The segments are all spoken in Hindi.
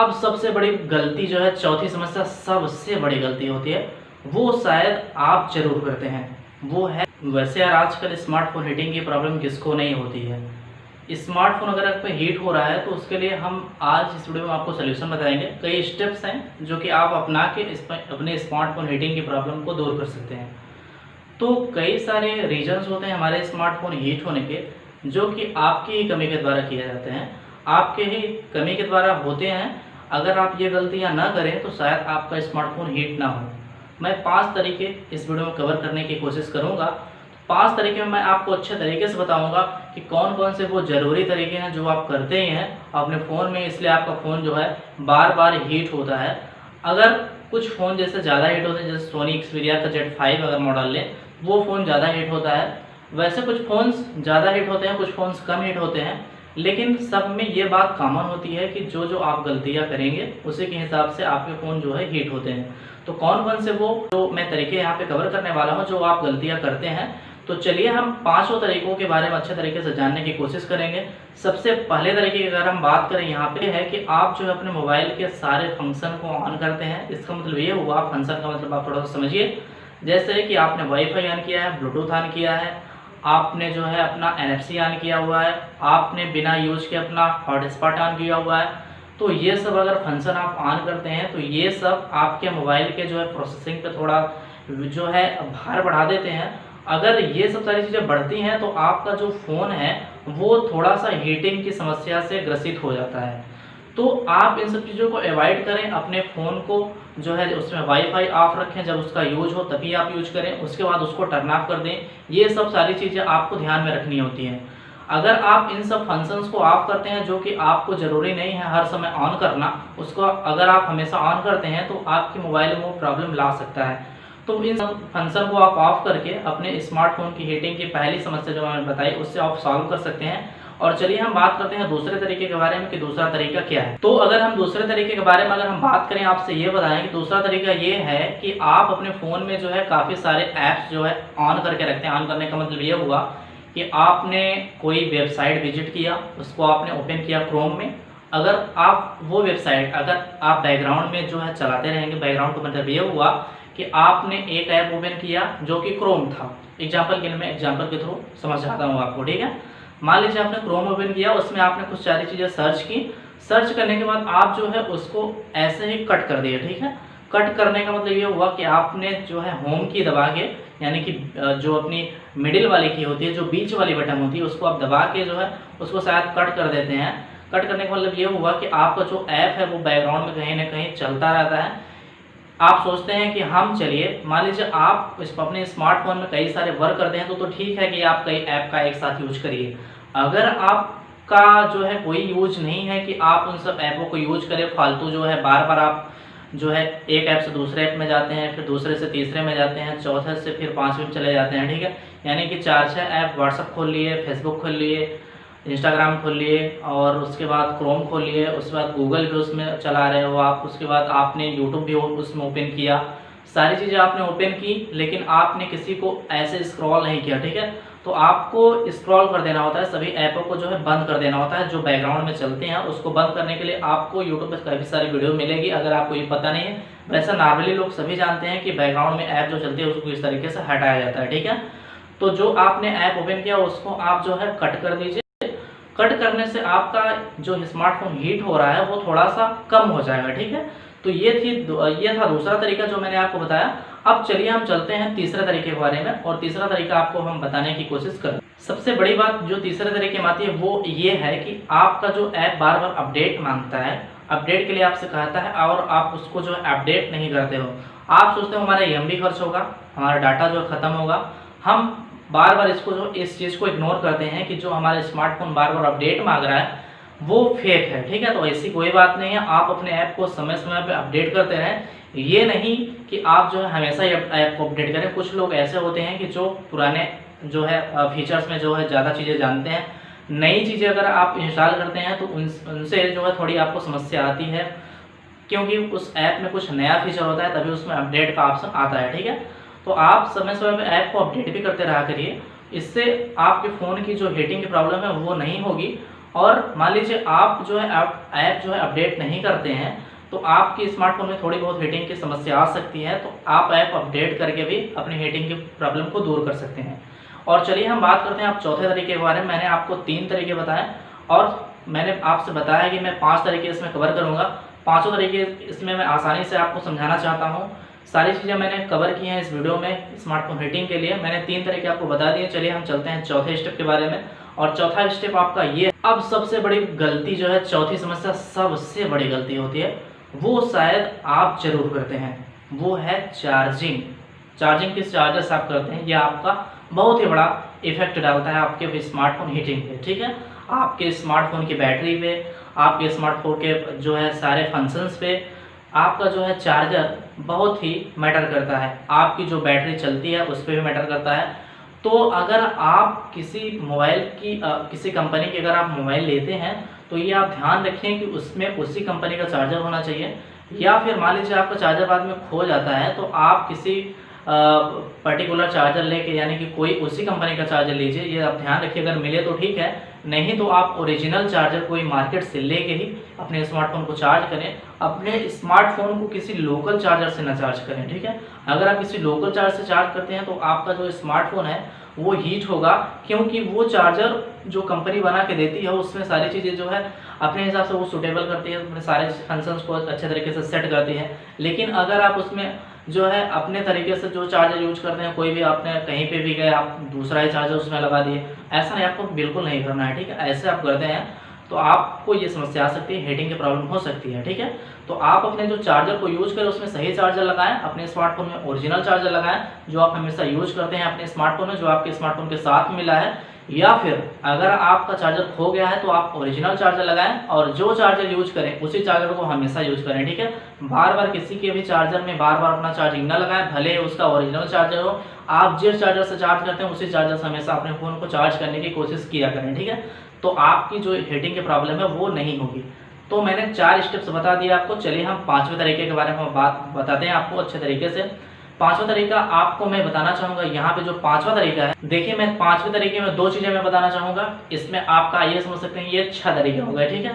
अब सबसे बड़ी गलती जो है, चौथी समस्या सबसे बड़ी गलती होती है, वो शायद आप जरूर करते हैं, वो है वैसे यार आजकल स्मार्टफोन हीटिंग की प्रॉब्लम किसको नहीं होती है। स्मार्टफोन अगर आप पे हीट हो रहा है तो उसके लिए हम आज इस वीडियो में आपको सोल्यूशन बताएंगे। कई स्टेप्स हैं जो कि आप अपना के अपने स्मार्टफोन हीटिंग की प्रॉब्लम को दूर कर सकते हैं। तो कई सारे रीजंस होते हैं हमारे स्मार्टफोन हीट होने के, जो कि आपकी ही कमी के द्वारा किए जाते हैं, आपके ही कमी के द्वारा होते हैं। अगर आप ये गलतियां ना करें तो शायद आपका स्मार्टफोन हीट ना हो। मैं 5 तरीके इस वीडियो में कवर करने की कोशिश करूंगा। 5 तरीके में मैं आपको अच्छे तरीके से बताऊंगा कि कौन कौन से वो ज़रूरी तरीके हैं जो आप करते ही हैं अपने फ़ोन में, इसलिए आपका फ़ोन जो है बार बार हीट होता है। अगर कुछ फ़ोन जैसे ज़्यादा हीट होते हैं, जैसे सोनी एक्सपीरिया का Z5 अगर मॉडल लें, वो फ़ोन ज़्यादा हीट होता है। वैसे कुछ फ़ोन्स ज़्यादा हीट होते हैं, कुछ फ़ोन्स कम हीट होते हैं, लेकिन सब में ये बात कॉमन होती है कि जो जो आप गलतियां करेंगे उसी के हिसाब से आपके फ़ोन जो है हीट होते हैं। तो कौन कौन से वो जो मैं तरीके यहाँ पे कवर करने वाला हूँ जो आप गलतियां करते हैं, तो चलिए हम 5 तरीकों के बारे में अच्छे तरीके से जानने की कोशिश करेंगे। सबसे पहले तरीके की अगर हम बात करें यहाँ पे है कि आप जो है अपने मोबाइल के सारे फंक्शन को ऑन करते हैं। इसका मतलब ये हुआ, फंक्शन का मतलब आप थोड़ा सा समझिए, जैसे कि आपने वाईफाई ऑन किया है, ब्लूटूथ ऑन किया है, आपने जो है अपना NFC ऑन किया हुआ है, आपने बिना यूज के अपना हॉटस्पॉट ऑन किया हुआ है। तो ये सब अगर फंक्शन आप ऑन करते हैं तो ये सब आपके मोबाइल के जो है प्रोसेसिंग पे थोड़ा जो है भार बढ़ा देते हैं। अगर ये सब सारी चीज़ें बढ़ती हैं तो आपका जो फ़ोन है वो थोड़ा सा हीटिंग की समस्या से ग्रसित हो जाता है। तो आप इन सब चीज़ों को अवॉइड करें। अपने फ़ोन को जो है उसमें वाईफाई ऑफ रखें, जब उसका यूज हो तभी आप यूज करें, उसके बाद उसको टर्न ऑफ कर दें। ये सब सारी चीज़ें आपको ध्यान में रखनी होती हैं। अगर आप इन सब फंक्शंस को ऑफ करते हैं जो कि आपको ज़रूरी नहीं है हर समय ऑन करना, उसको अगर आप हमेशा ऑन करते हैं तो आपके मोबाइल में वो प्रॉब्लम ला सकता है। तो इन सब फंक्शन को आप ऑफ करके अपने स्मार्टफोन की हीटिंग की पहली समस्या जो मैंने बताई उससे आप सॉल्व कर सकते हैं। और चलिए हम बात करते हैं दूसरे तरीके के बारे में कि दूसरा तरीका क्या है। तो अगर हम दूसरे तरीके के बारे में अगर हम बात करें, आपसे ये बताएं कि दूसरा तरीका ये है कि आप अपने फ़ोन में जो है काफ़ी सारे ऐप्स जो है ऑन करके रखते हैं। ऑन करने का मतलब ये हुआ कि आपने कोई वेबसाइट विजिट किया, उसको आपने ओपन किया क्रोम में। अगर आप वो वेबसाइट अगर आप बैकग्राउंड में जो है चलाते रहेंगे, बैकग्राउंड का मतलब ये हुआ कि आपने एक ऐप ओपन किया जो कि क्रोम था। एग्जाम्पल के लिए मैं एग्जाम्पल के थ्रू समझाता हूँ आपको, ठीक है। मान लीजिए आपने क्रोम ओपन किया, उसमें आपने कुछ सारी चीज़ें सर्च की। सर्च करने के बाद आप जो है उसको ऐसे ही कट कर दिए, ठीक है। कट करने का मतलब ये हुआ कि आपने जो है होम की दबा के, यानी कि जो अपनी मिडिल वाली की होती है, जो बीच वाली बटन होती है, उसको आप दबा के जो है उसको शायद कट कर देते हैं। कट करने का मतलब ये हुआ कि आपका जो ऐप है वो बैकग्राउंड में कहीं ना कहीं चलता रहता है। आप सोचते हैं कि हम चलिए मान लीजिए आप अपने स्मार्टफोन में कई सारे वर्क करते हैं तो ठीक है कि आप कई ऐप का एक साथ यूज करिए। अगर आपका जो है कोई यूज नहीं है कि आप उन सब ऐपों को यूज करें फालतू, जो है बार बार आप जो है एक ऐप से दूसरे ऐप में जाते हैं, फिर दूसरे से तीसरे में जाते हैं, चौथे से फिर 5वें में चले जाते हैं, ठीक है। यानी कि 4-6 ऐप, व्हाट्सअप खोल लिए, फेसबुक खोल लिए, इंस्टाग्राम खोल लिए, और उसके बाद क्रोम खोल लिए, उसके बाद गूगल भी उसमें चला रहे हो आप, उसके बाद आपने यूट्यूब भी उसमें ओपन किया। सारी चीज़ें आपने ओपन की, लेकिन आपने किसी को ऐसे स्क्रॉल नहीं किया, ठीक है। तो आपको स्क्रॉल कर देना होता है, सभी ऐपों को जो है बंद कर देना होता है जो बैकग्राउंड में चलते हैं। उसको बंद करने के लिए आपको यूट्यूब पर काफ़ी सारी वीडियो मिलेगी, अगर आपको ये पता नहीं है। वैसे नॉर्मली लोग सभी जानते हैं कि बैकग्राउंड में ऐप जो चलती है उसको इस तरीके से हटाया जाता है, ठीक है। तो जो आपने ऐप ओपन किया उसको आप जो है कट कर दीजिए। कट करने से आपका जो स्मार्टफोन हीट हो रहा है वो थोड़ा सा कम हो जाएगा, ठीक है। तो ये था दूसरा तरीका जो मैंने आपको बताया। अब चलिए हम चलते हैं तीसरे तरीके के बारे में, और तीसरा तरीका आपको हम बताने की कोशिश करें। सबसे बड़ी बात जो तीसरे तरीके में आती है वो ये है कि आपका जो ऐप बार बार अपडेट मांगता है, अपडेट के लिए आपसे कहता है और आप उसको जो है अपडेट नहीं करते हो। आप सोचते हो हमारा MB खर्च होगा, हमारा डाटा जो खत्म होगा। हम बार बार इस चीज़ को इग्नोर करते हैं कि जो हमारा स्मार्टफोन बार बार अपडेट मांग रहा है वो फेक है, ठीक है। तो ऐसी कोई बात नहीं है, आप अपने ऐप को समय समय पे अपडेट करते रहें। ये नहीं कि आप जो है हमेशा ही ऐप को अपडेट करें। कुछ लोग ऐसे होते हैं कि जो पुराने जो है फीचर्स में जो है ज़्यादा चीज़ें जानते हैं। नई चीज़ें अगर आप इंस्टॉल करते हैं तो उनसे जो है थोड़ी आपको समस्या आती है, क्योंकि उस ऐप में कुछ नया फीचर होता है तभी उसमें अपडेट का ऑप्शन आता है, ठीक है। तो आप समय समय पर ऐप को अपडेट भी करते रहा करिए, इससे आपके फ़ोन की जो हीटिंग की प्रॉब्लम है वो नहीं होगी। और मान लीजिए आप जो है ऐप जो है अपडेट नहीं करते हैं, तो आपके स्मार्टफोन में थोड़ी बहुत हीटिंग की समस्या आ सकती है, तो आप ऐप अपडेट करके भी अपनी हीटिंग की प्रॉब्लम को दूर कर सकते हैं। और चलिए हम बात करते हैं आप चौथे तरीके के बारे में। मैंने आपको 3 तरीके बताए और मैंने आपसे बताया कि मैं 5 तरीके इसमें कवर करूँगा। पाँचों तरीके इसमें मैं आसानी से आपको समझाना चाहता हूँ। सारी चीज़ें मैंने कवर की हैं इस वीडियो में स्मार्टफोन हीटिंग के लिए। मैंने 3 तरीके आपको बता दिए। चलिए हम चलते हैं चौथे स्टेप के बारे में। और चौथा स्टेप आपका ये, अब सबसे बड़ी गलती जो है, चौथी समस्या सबसे बड़ी गलती होती है, वो शायद आप जरूर करते हैं, वो है चार्जिंग। चार्जिंग किस चार्जर से आप करते हैं, यह आपका बहुत ही बड़ा इफेक्ट डालता है आपके स्मार्टफोन हीटिंग पे। ठीक है, आपके स्मार्टफोन की बैटरी पे, आपके स्मार्टफोन के जो है सारे फंक्शंस पे आपका जो है चार्जर बहुत ही मैटर करता है। आपकी जो बैटरी चलती है उस पर भी मैटर करता है। तो अगर आप किसी मोबाइल की किसी कंपनी की अगर आप मोबाइल लेते हैं, तो ये आप ध्यान रखें कि उसमें उसी कंपनी का चार्जर होना चाहिए। या फिर मान लीजिए आपका चार्जर बाद में खो जाता है, तो आप किसी पर्टिकुलर चार्जर लेके, यानी कि कोई उसी कंपनी का चार्जर लीजिए। ये आप ध्यान रखिए, अगर मिले तो ठीक है, नहीं तो आप ओरिजिनल चार्जर कोई मार्केट से लेके ही अपने स्मार्टफोन को चार्ज करें। अपने स्मार्टफोन को किसी लोकल चार्जर से ना चार्ज करें। ठीक है, अगर आप किसी लोकल चार्जर से चार्ज करते हैं तो आपका जो स्मार्टफोन है वो हीट होगा, क्योंकि वो चार्जर जो कंपनी बना के देती है उसमें सारी चीज़ें जो है अपने हिसाब से वो सूटेबल करती है, अपने सारे फंक्शंस को अच्छे तरीके से सेट करती है। लेकिन अगर आप उसमें जो है अपने तरीके से जो चार्जर यूज करते हैं, कोई भी आपने कहीं पे भी गए आप दूसरा ही चार्जर उसमें लगा दिए, ऐसा नहीं, आपको बिल्कुल नहीं करना है। ठीक है, ऐसे आप करते हैं तो आपको ये समस्या आ सकती है, हीटिंग की प्रॉब्लम हो सकती है। ठीक है, तो आप अपने जो चार्जर को यूज करें उसमें सही चार्जर लगाएं, अपने स्मार्टफोन में ओरिजिनल चार्जर लगाएं जो आप हमेशा यूज करते हैं अपने स्मार्टफोन में, जो आपके स्मार्टफोन के साथ मिला है। या फिर अगर आपका चार्जर खो गया है तो आप ओरिजिनल चार्जर लगाएं और जो चार्जर यूज करें उसी चार्जर को हमेशा यूज करें। ठीक है, बार बार किसी के भी चार्जर में बार बार अपना चार्जिंग ना लगाएं, भले उसका ओरिजिनल चार्जर हो। आप जिस चार्जर से चार्ज करते हैं उसी चार्जर से हमेशा अपने फ़ोन को चार्ज करने की कोशिश किया करें। ठीक है, तो आपकी जो हीटिंग की प्रॉब्लम है वो नहीं होगी। तो मैंने 4 स्टेप्स बता दिए आपको। चलिए हम 5वें तरीके के बारे में बात बताते हैं आपको अच्छे तरीके से। 5वां तरीका आपको मैं बताना चाहूँगा, यहाँ पे जो 5वां तरीका है, देखिए मैं 5वें तरीके में 2 चीज़ें मैं बताना चाहूँगा। इसमें आपका ये समझ सकते हैं ये 6 तरीके हो गए। ठीक है,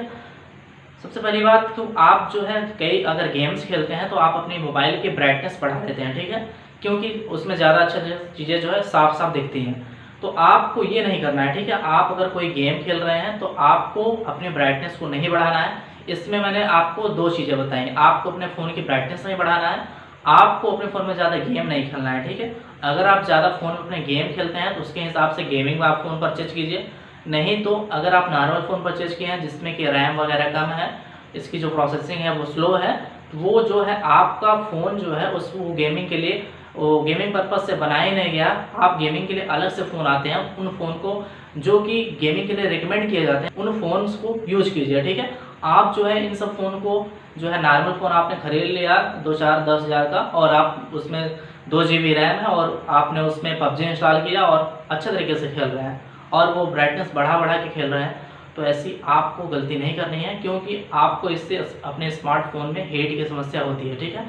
सबसे पहली बात, तो आप जो है कई अगर गेम्स खेलते हैं तो आप अपनी मोबाइल की ब्राइटनेस बढ़ा देते हैं। ठीक है, क्योंकि उसमें ज़्यादा अच्छी चीज़ें जो है साफ साफ दिखती हैं, तो आपको ये नहीं करना है। ठीक है, आप अगर कोई गेम खेल रहे हैं तो आपको अपनी ब्राइटनेस को नहीं बढ़ाना है। इसमें मैंने आपको 2 चीज़ें बताई, आपको अपने फ़ोन की ब्राइटनेस नहीं बढ़ाना है, आपको अपने फ़ोन में ज़्यादा गेम नहीं खेलना है। ठीक है, अगर आप ज़्यादा फ़ोन में अपने गेम खेलते हैं तो उसके हिसाब से गेमिंग में आप फ़ोन परचेज कीजिए। नहीं तो अगर आप नॉर्मल फ़ोन परचेज किए हैं जिसमें कि रैम वगैरह कम है, इसकी जो प्रोसेसिंग है वो स्लो है, तो वो जो है आपका फ़ोन जो है उसको गेमिंग के लिए, वो गेमिंग पर्पज़ से बनाया ही नहीं गया। आप गेमिंग के लिए अलग से फ़ोन आते हैं, उन फ़ोन को जो कि गेमिंग के लिए रिकमेंड किए जाते हैं उन फ़ोन्स को यूज कीजिए। ठीक है, आप जो है इन सब फ़ोन को जो है नॉर्मल फ़ोन आपने खरीद लिया 2-4-10 हज़ार का, और आप उसमें 2 GB रैम है और आपने उसमें PUBG इंस्टॉल किया और अच्छे तरीके से खेल रहे हैं और वो ब्राइटनेस बढ़ा बढ़ा के खेल रहे हैं, तो ऐसी आपको गलती नहीं करनी है, क्योंकि आपको इससे अपने स्मार्टफोन में हीट की समस्या होती है। ठीक है,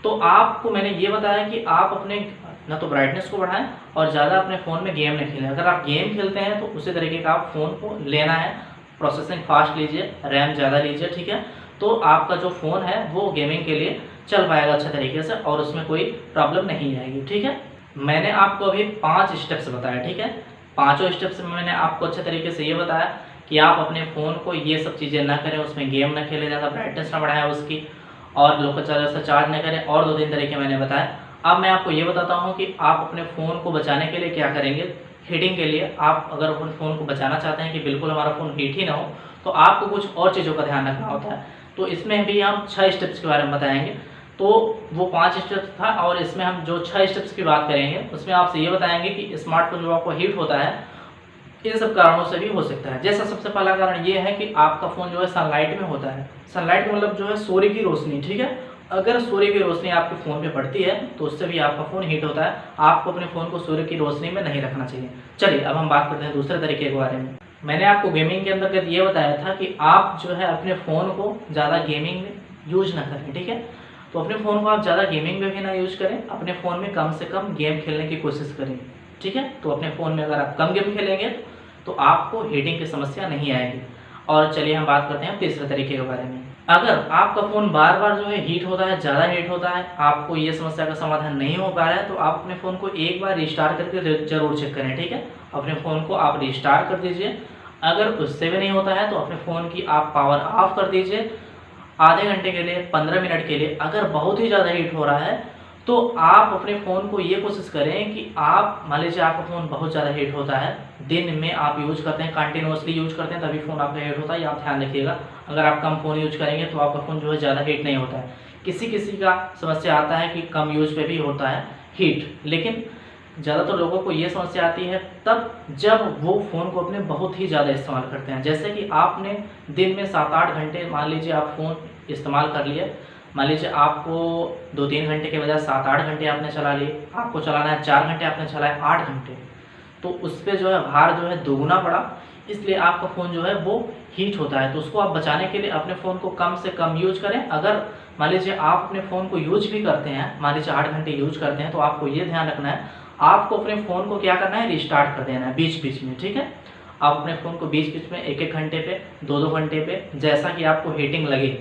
तो आपको मैंने ये बताया कि आप अपने ना तो ब्राइटनेस को बढ़ाएं और ज़्यादा अपने फ़ोन में गेम नहीं खेलें। अगर आप गेम खेलते हैं तो उसी तरीके का आप फ़ोन को लेना है, प्रोसेसिंग फास्ट लीजिए, रैम ज़्यादा लीजिए। ठीक है, तो आपका जो फ़ोन है वो गेमिंग के लिए चल पाएगा अच्छे तरीके से और उसमें कोई प्रॉब्लम नहीं आएगी। ठीक है, मैंने आपको अभी 5 स्टेप्स बताया। ठीक है, 5 स्टेप्स में मैंने आपको अच्छे तरीके से ये बताया कि आप अपने फ़ोन को ये सब चीज़ें ना करें, उसमें गेम ना खेलें, ज़्यादा ब्राइटनेस ना बढ़ाएं उसकी, और लोकल चार्जर से चार्ज ना करें, और 2-3 तरीके मैंने बताए। अब मैं आपको ये बताता हूँ कि आप अपने फ़ोन को बचाने के लिए क्या करेंगे। हीटिंग के लिए आप अगर अपने फ़ोन को बचाना चाहते हैं कि बिल्कुल हमारा फ़ोन हीट ही ना हो, तो आपको कुछ और चीज़ों का ध्यान रखना होता है। तो इसमें भी हम 6 स्टेप्स के बारे में बताएंगे। तो वो 5 स्टेप्स था और इसमें हम जो 6 स्टेप्स की बात करेंगे उसमें आपसे ये बताएंगे कि स्मार्टफोन जो आपको हीट होता है इन सब कारणों से भी हो सकता है। जैसा सबसे पहला कारण ये है कि आपका फ़ोन जो है सनलाइट में होता है। सनलाइट मतलब जो है सूर्य की रोशनी। ठीक है, अगर सूर्य की रोशनी आपके फ़ोन पे पड़ती है तो उससे भी आपका फ़ोन हीट होता है। आपको अपने फ़ोन को सूर्य की रोशनी में नहीं रखना चाहिए। चलिए अब हम बात करते हैं दूसरे तरीके के बारे में। मैंने आपको गेमिंग के अंतर्गत ये बताया था कि आप जो है अपने फ़ोन को ज़्यादा गेमिंग में यूज ना करें। ठीक है, तो अपने फ़ोन को आप ज़्यादा गेमिंग में भी ना यूज करें, अपने फ़ोन में कम से कम गेम खेलने की कोशिश करें। ठीक है, तो अपने फ़ोन में अगर आप कम गेम खेलेंगे तो आपको हीटिंग की समस्या नहीं आएगी। और चलिए हम बात करते हैं तीसरे तरीके के बारे में। अगर आपका फ़ोन बार बार जो है हीट होता है, ज़्यादा हीट होता है, आपको ये समस्या का समाधान नहीं हो पा रहा है, तो आप अपने फ़ोन को एक बार रिस्टार्ट करके ज़रूर चेक करें, ठीक है। अपने फ़ोन को आप रिस्टार्ट कर दीजिए। अगर उससे भी नहीं होता है तो अपने फ़ोन की आप पावर ऑफ कर दीजिए आधे घंटे के लिए, 15 मिनट के लिए। अगर बहुत ही ज़्यादा हीट हो रहा है तो आप अपने फ़ोन को ये कोशिश करें कि आप, मान लीजिए आपका फ़ोन बहुत ज़्यादा हीट होता है, दिन में आप यूज़ करते हैं, कंटिन्यूसली यूज़ करते हैं, तभी फ़ोन आपका हीट होता है, ये आप ध्यान रखिएगा। अगर आप कम फ़ोन यूज़ करेंगे तो आपका फ़ोन जो है ज़्यादा हीट नहीं होता है। किसी किसी का समस्या आता है कि कम यूज़ पे भी होता है हीट, लेकिन ज़्यादातर लोगों को ये समस्या आती है तब जब वो फ़ोन को अपने बहुत ही ज़्यादा इस्तेमाल करते हैं। जैसे कि आपने दिन में 7-8 घंटे, मान लीजिए आप फ़ोन इस्तेमाल कर लिए, मान लीजिए आपको 2-3 घंटे के बजाय 7-8 घंटे आपने चला लिए, आपको चलाना है 4 घंटे, आपने चलाए 8 घंटे, तो उस पर जो है भार जो है दोगुना पड़ा, इसलिए आपका फ़ोन जो है वो हीट होता है। तो उसको आप बचाने के लिए अपने फ़ोन को कम से कम यूज करें। अगर मान लीजिए आप अपने फ़ोन को यूज भी करते हैं, मान लीजिए 8 घंटे यूज करते हैं, तो आपको ये ध्यान रखना है, आपको अपने फ़ोन को क्या करना है, रिस्टार्ट कर देना है बीच बीच में, ठीक है। आप अपने फ़ोन को बीच बीच में 1-1 घंटे पे, 2-2 घंटे पे, जैसा कि आपको हीटिंग लगे,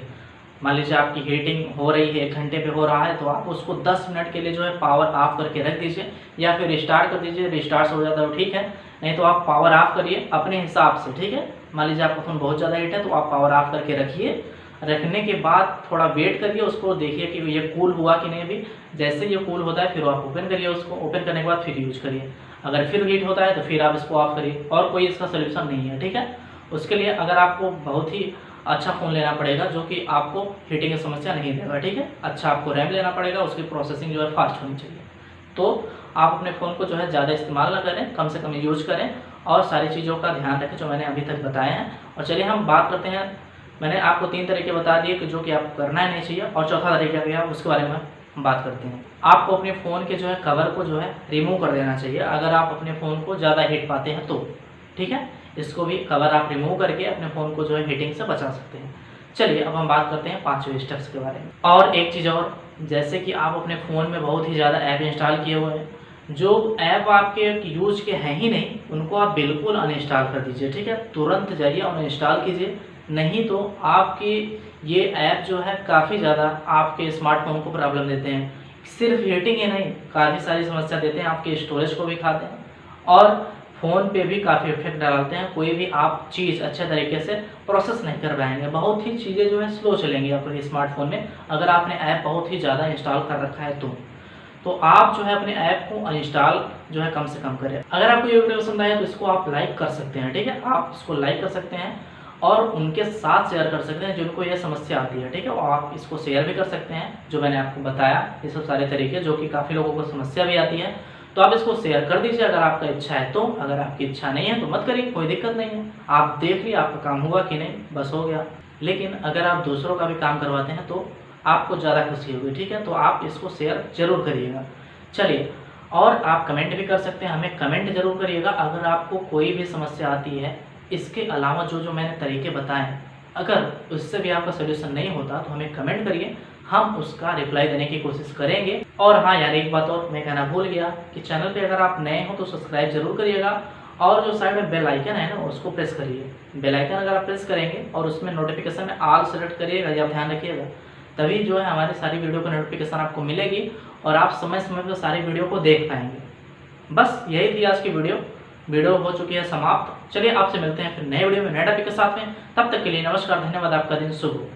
मान लीजिए आपकी हीटिंग हो रही है 1 घंटे पे हो रहा है, तो आप उसको 10 मिनट के लिए जो है पावर ऑफ करके रख दीजिए, या फिर रिस्टार्ट कर दीजिए। रिस्टार्ट से हो जाता है तो ठीक है, नहीं तो आप पावर ऑफ करिए अपने हिसाब से, ठीक है। मान लीजिए आपका फ़ोन बहुत ज़्यादा हीट है तो आप पावर ऑफ करके रखिए। रखने के बाद थोड़ा वेट करिए, उसको देखिए कि ये कूल हुआ कि नहीं। अभी जैसे ये कूल होता है फिर आप ओपन करिए उसको, ओपन करने के बाद फिर यूज करिए। अगर फिर हीट होता है तो फिर आप इसको ऑफ करिए, और कोई इसका सोल्यूशन नहीं है, ठीक है। उसके लिए अगर आपको बहुत ही अच्छा फ़ोन लेना पड़ेगा जो कि आपको हीटिंग की समस्या नहीं देगा, ठीक है। अच्छा आपको रैम लेना पड़ेगा, उसकी प्रोसेसिंग जो है फास्ट होनी चाहिए। तो आप अपने फ़ोन को जो है ज़्यादा इस्तेमाल ना करें, कम से कम यूज करें, और सारी चीज़ों का ध्यान रखें जो मैंने अभी तक बताए हैं। और चलिए हम बात करते हैं, मैंने आपको 3 तरीके बता दिए कि जो कि आपको करना ही नहीं चाहिए, और चौथा तरीका क्या है उसके बारे में हम बात करते हैं। आपको अपने फ़ोन के जो है कवर को जो है रिमूव कर देना चाहिए अगर आप अपने फ़ोन को ज़्यादा हीट पाते हैं तो, ठीक है। इसको भी कवर आप रिमूव करके अपने फ़ोन को जो है हीटिंग से बचा सकते हैं। चलिए अब हम बात करते हैं 5वें स्टेप्स के बारे में। और एक चीज़ और, जैसे कि आप अपने फ़ोन में बहुत ही ज़्यादा ऐप इंस्टॉल किए हुए हैं, जो ऐप आपके यूज के हैं ही नहीं उनको आप बिल्कुल अनइंस्टॉल कर दीजिए, ठीक है। तुरंत जाइए और अनइंस्टॉल कीजिए, नहीं तो आपकी ये ऐप जो है काफ़ी ज़्यादा आपके स्मार्टफोन को प्रॉब्लम देते हैं। सिर्फ हीटिंग ही नहीं, काफ़ी सारी समस्या देते हैं, आपके स्टोरेज को भी खाते हैं और फ़ोन पे भी काफ़ी इफेक्ट डालते हैं। कोई भी आप चीज़ अच्छे तरीके से प्रोसेस नहीं कर पाएंगे, बहुत ही चीज़ें जो है स्लो चलेंगी आपके स्मार्टफोन में अगर आपने ऐप बहुत ही ज़्यादा इंस्टॉल कर रखा है तो आप जो है अपने ऐप को अनइंस्टॉल जो है कम से कम करें। अगर आपको ये वीडियो पसंद आया तो इसको आप लाइक कर सकते हैं, ठीक है। आप इसको लाइक कर सकते हैं और उनके साथ शेयर कर सकते हैं जिनको ये समस्या आती है, ठीक है। और आप इसको शेयर भी कर सकते हैं जो मैंने आपको बताया, ये सब सारे तरीके जो कि काफ़ी लोगों को समस्या भी आती है, तो आप इसको शेयर कर दीजिए अगर आपका इच्छा है तो। अगर आपकी इच्छा नहीं है तो मत करिए, कोई दिक्कत नहीं है। आप देख लिए आपका काम हुआ कि नहीं, बस हो गया। लेकिन अगर आप दूसरों का भी काम करवाते हैं तो आपको ज़्यादा खुशी होगी, ठीक है। तो आप इसको शेयर जरूर करिएगा। चलिए, और आप कमेंट भी कर सकते हैं, हमें कमेंट जरूर करिएगा अगर आपको कोई भी समस्या आती है। इसके अलावा जो मैंने तरीके बताए, अगर उससे भी आपका सोल्यूशन नहीं होता तो हमें कमेंट करिए, हम उसका रिप्लाई देने की कोशिश करेंगे। और हाँ यार, एक बात और मैं कहना भूल गया कि चैनल पे अगर आप नए हो तो सब्सक्राइब जरूर करिएगा, और जो साइड में बेल आइकन है ना उसको प्रेस करिए। बेल आइकन अगर आप प्रेस करेंगे और उसमें नोटिफिकेशन में ऑल सेलेक्ट करिएगा, या ध्यान रखिएगा, तभी जो है हमारी सारी वीडियो को नोटिफिकेशन आपको मिलेगी और आप समय समय पर सारी वीडियो को देख पाएंगे। बस यही थी आज की वीडियो हो चुकी है समाप्त। चलिए आपसे मिलते हैं फिर नए वीडियो में नए टॉपिक के साथ में, तब तक के लिए नमस्कार, धन्यवाद, आपका दिन शुभ हो।